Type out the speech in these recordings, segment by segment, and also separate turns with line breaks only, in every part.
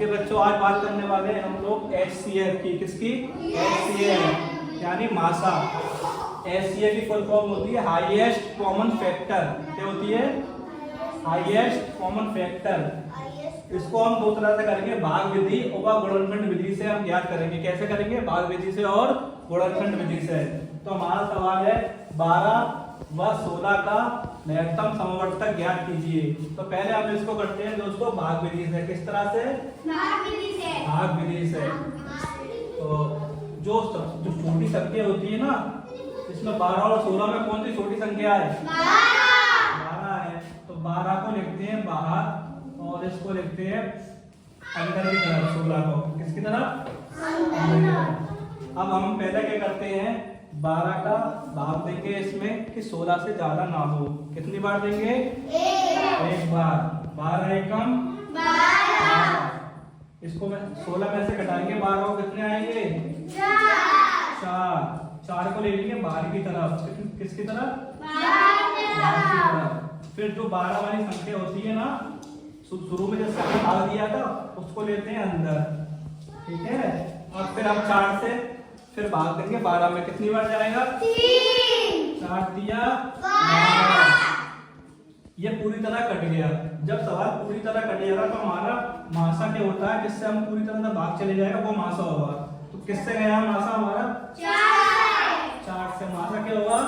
ठीक है बच्चों, आज बात करने वाले हैं हम लोग HCF की। किसकी? HCF यानी मासा। HCF की फुल फॉर्म होती है हाईएस्ट कॉमन फैक्टर। क्या होती है? Highest common factor. इसको हम दो तरह से करेंगे, भाग विधि और गुणनखंड विधि से हम ज्ञात करेंगे। कैसे करेंगे? भाग विधि से और गुणनखंड विधि से। तो हमारा सवाल है 12 व 16 का महत्तम समवर्तक ज्ञात कीजिए। तो पहले हम इसको करते हैं दोस्तों भाग विधि से। किस तरह से? भाग विधि से। तो जो छोटी संख्या होती है ना, इसमें 12 और 16 में कौन सी छोटी संख्या है? 12 है। तो 12 को लिखते हैं बाहर और इसको लिखते हैं अंदर की तरफ। 16 को किसकी तरफ? अंदर की तरफ। अब हम पहले क्या करते हैं, 12 का भाग देंगे इसमें कि 16 से ज्यादा ना हो। कितनी बार देंगे? एक बार। 12 एकम 12। इसको मैं 16 में से घटाएंगे 12 को, कितने आएंगे? 4। 4 को ले लेंगे बाहर की तरफ। किसकी तरफ? बाहर की तरफ। फिर जो 12 वाली संख्या होती है ना, शुरू में जैसे हमने भाग दिया था, उसको लेते हैं अंदर। ठीक है। अब फिर हम 4 से फिर भाग देंगे 12 में। कितनी बार जाएगा? 3। 4 दिया 12। ये पूरी तरह कट गया। जब सवाल पूरी तरह कट जाएगा तो हमारा मासा क्या होता है, जिससे हम पूरी तरह से भाग चले जाएगा, वो मासा होगा। तो किससे गया मासा हमारा? 4 से। मासा क्या होगा?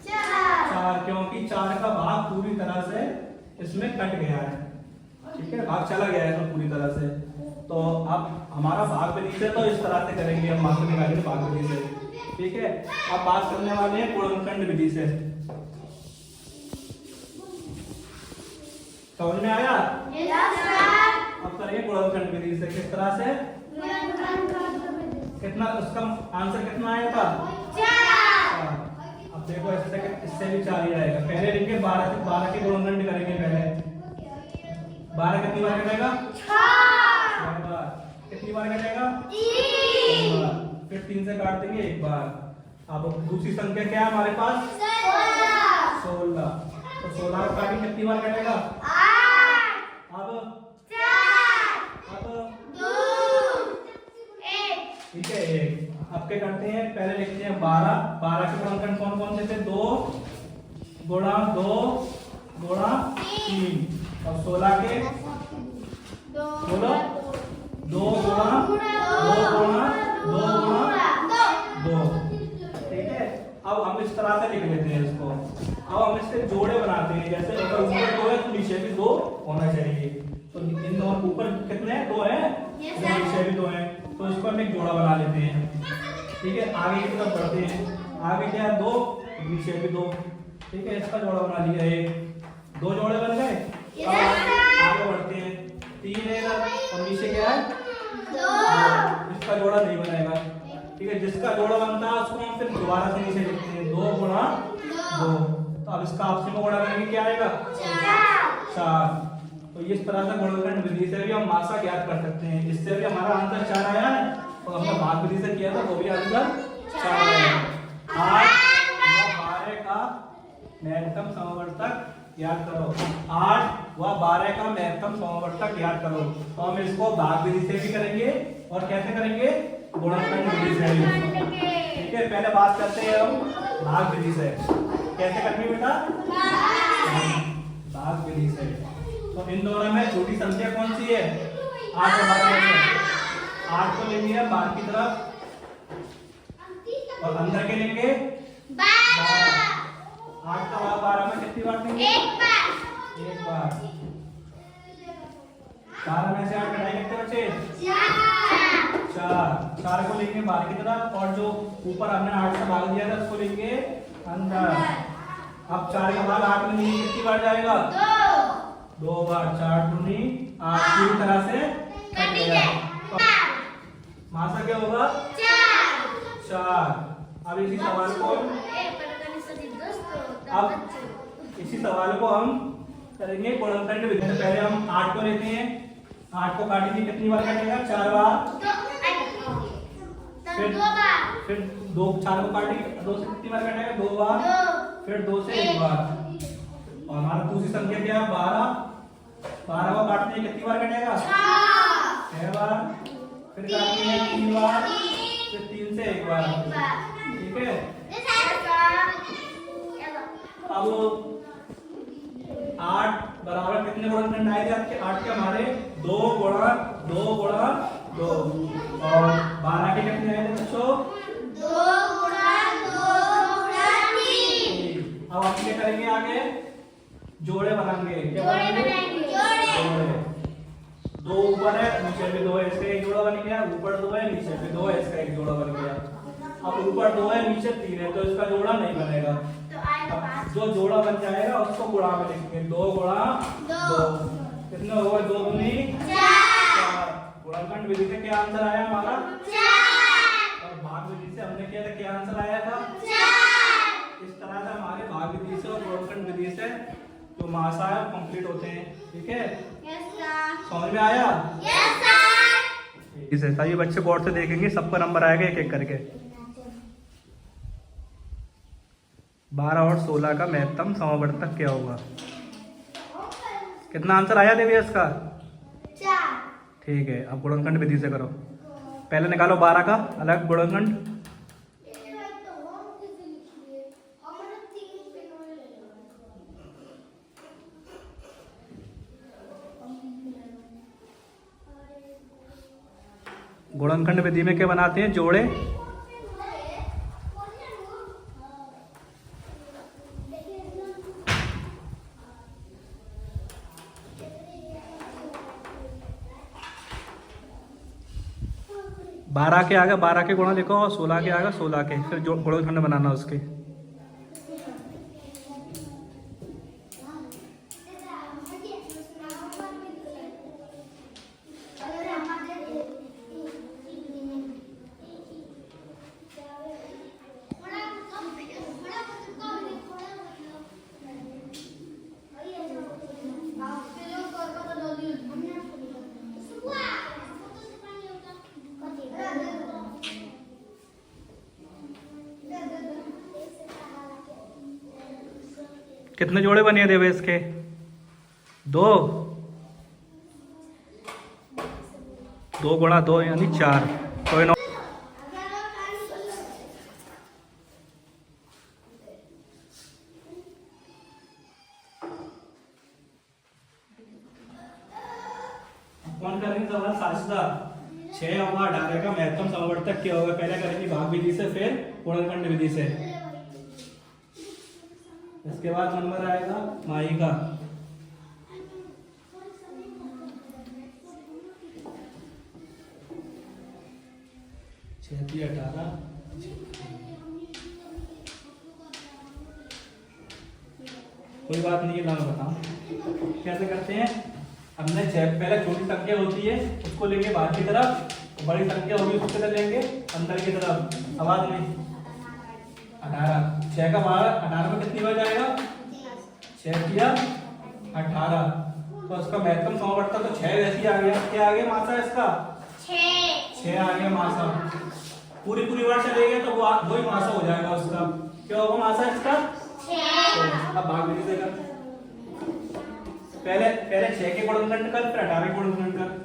4, क्योंकि 4 का भाग पूरी तरह से इसमें कट गया है। ठीक है, भाग चला गया है तो पूरी तरह से। तो अब हमारा भाग विधि से तो इस तरह से करेंगे हम, मासा निकालेंगे भाग विधि से। ठीक है। अब बात करने वाले हैं गुणनखंड विधि से। समझ में आया? अब करेंगे गुणनखंड विधि से। किस तरह से? कितना उसका आंसर कितना आया था? 4। अब देखो इससे भी 4 ही आएगा। पहले लिखेंगे 12 के गुणनखंड करेंगे। पहले 12 कितनी बार कटेगा? 6 बार। कितनी बार कटेगा? 3 बार। फिर 3 से काट देंगे 1 बार। अब दूसरी संख्या क्या है हमारे पास? 16। तो 16 को काटेंगे, कितनी बार कटेगा? 8। अब 2 1। ठीक है, 1। अब क्या करते हैं, पहले लिखते हैं 12 के गुणनखंड कौन कौन से थे? 2 गुणा 2 गुणा 3। और 16 के बोलो 2 गुणा 2 गुणा 2 गुणा 2। ठीक है। अब हम इस तरह से लिख लेते हैं इसको। अब हम इसके जोड़े बनाते हैं। जैसे अगर ऊपर 2 है तो नीचे भी 2 होना चाहिए। तो इन दोनों ऊपर कितने हैं? 2 है, नीचे भी 2 है। तो इसको हम एक जोड़ा बना लेते हैं। ठीक है। आगे की तरफ बढ़ते हैं। आगे क्या है? 2, नीचे भी 2। ठीक है, इसका जोड़ा बना लिया। 1 2 जोड़े बन गए। आगे बढ़ते हैं। 3 है और नीचे क्या है? 2। इसका जोड़ा नहीं बनेगा। ठीक है, जिसका जोड़ा बनता है उसको हम फिर दोबारा से नीचे लिखते हैं। 2 गुणा 2। तो अब इसका आपसी में गुणा करेंगे, क्या आएगा? 4। तो इस तरह से गुणनखंड विधि से भी हम मासा ज्ञात कर सकते हैं। इससे भी हमारा आंसर 4 आया है। और हमने भाग विधि से किया था, वो भी आंसर 4 आया। 8 व 12 का महत्तम समवर्तक याद करो। 8 व 12 का महत्तम समवर्तक याद करो। तो हम इसको भाग विधि से भी करेंगे और कैसे करेंगे? गुणनखंड विधि से भी। ठीक है, पहले बात करते हैं हम भाग विधि से। कैसे करनी बेटा? भाग विधि से। तो इन दोनों में छोटी संख्या कौन सी है? 8 और 12। 8 को लेंगे बाहर की तरफ और अंदर के लेंगे 12। 8 का भाग 12 में कितनी बार देंगे? 1 बार। 12 में से 8 घटाएंगे कितने बचे? 4। 4 को लेंगे बाहर की तरफ और जो ऊपर हमने 8 से भाग दिया था उसको लेंगे अंदर। अब 4 का भाग 8 में लेंगे, कितनी बार जाएगा? 2 बार। 4 दूनी 8। पूरी तरह से कट गया। मासा क्या होगा? 4। अब इसी सवाल को हम करेंगे गुणनखंड विधि से। पहले हम 8 को लेते हैं। 8 को काटेंगे, कितनी बार कटेगा? 4 बार। फिर 2 4 को काटेंगे, 2 से कितनी बार कटेगा? 2 बार। फिर 2 से 1 बार। और हमारा दूसरी संख्या क्या है? 12। 12 को काटते हैं, कितनी बार कटेगा? 6 बार, फिर काटनी है 3 बार, फिर 3 से 1 बार। ठीक है, अब 8 बराबर कितने गुणनखंड आए थे आपके? 8 के हमारे 2 गुणा 2 गुणा 2, और 12 के कितने आए थे बच्चों?
2 गुणा 2 गुणा 3।
अब हम क्या करेंगे आगे? जोड़े बनाएंगे। क्या
बनाएंगे?
जोड़े। 2 ऊपर है, नीचे भी 2 है, इसका एक जोड़ा बन गया। ऊपर 2 है, नीचे भी 2 है, इसका एक जोड़ा बन गया। अब ऊपर 2 है, नीचे 3 है, तो इसका जोड़ा नहीं बनेगा। अब जो जोड़ा बन जाएगा उसको गुणा में लिखेंगे। 2 गुणा 2 कितने हो गए? 2 दूनी 4। गुणनखंड विधि से क्या आंसर आया हमारा? 4। और भाग विधि से हमने किया था, क्या आंसर आया था? 4। इस तरह से हमारे भाग विधि से और गुणनखंड विधि से जो मासा है कंप्लीट होते हैं। ठीक है, समझ में आया? इसे सभी बच्चे गौर से देखेंगे, सबका नंबर आएगा एक एक करके। 12 और 16 का महत्तम समावर्तक क्या होगा? कितना आंसर आया देवियस का?
4।
ठीक है, अब गुणनखंड विधि से करो। पहले निकालो 12 का अलग गुणनखंड। गुणनखंड विधि में क्या बनाते हैं? जोड़े। बारह के आगे 12 के गुणा लिखो और 16 के आगे 16 के, फिर जो गुणनखंड बनाना उसके। कितने जोड़े बने देवेश के? 2। 2 गुणा 2 यानी 4। कोई ना, कौन करेंगे सवाल? साजिदा। 6 और 18 का महत्तम समावर्तक क्या होगा? पहले करेंगे भाग विधि से, फिर गुणनखंड विधि से। इसके बाद नंबर आएगा माही का। छह 18। कोई बात नहीं है, मैं बताऊं कैसे करते हैं। हमने 6 पहले छोटी संख्या होती है उसको लेंगे बाहर की तरफ, बड़ी संख्या होगी उसको किधर लेंगे? अंदर की तरफ। आवाज नहीं। 18। 6 का 18 में कितनी बार जाएगा? 6 किया 18, तो इसका महत्तम समावर्तक तो 6 वैसे ही आ गया। क्या आ गया मासा इसका? 6 आ गया मासा। पूरी बार चलेगा तो वो ही मासा हो जाएगा उसका। क्या होगा मासा इसका? 6। अब भाग विधि से कर। पहले 6 के गुणनखंड कर, फिर 18 के गुणनखंड कर।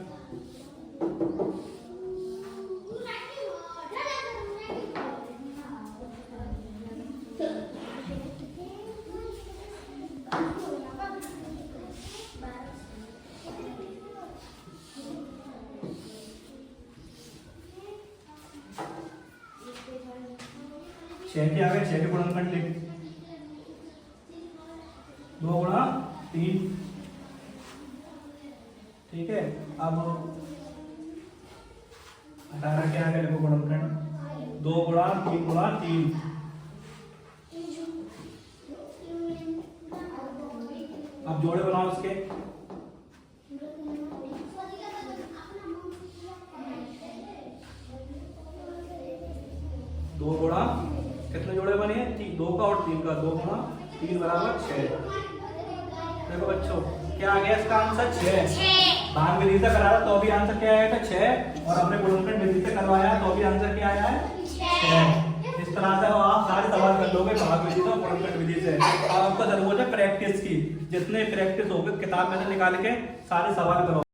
छह के आगे 6 के गुणनखंड लिख। 2 गुणा 3। ठीक है, अब 18 के आगे लिखो गुणनखंड। 2 गुणा 3 गुणा 3। अब जोड़े बनाओ उसके। 2 गुणा कितने जोड़े बने? 2 का और 3 का। 2 गुणा 3 बराबर 6। देखो बच्चों क्या आ गया इसका आंसर? 6। भाग विधि से कराया तो भी आंसर क्या आया था? 6। और हमने गुणनखंड विधि से करवाया तो भी आंसर क्या आया है? 6। इस तरह से आप सारे सवाल कर लोगे भाग विधि से और गुणनखंड विधि से। अब आपको जरूरत है प्रैक्टिस की। जितने प्रैक्टिस होगी किताब में से निकाल के सारे सवाल करो।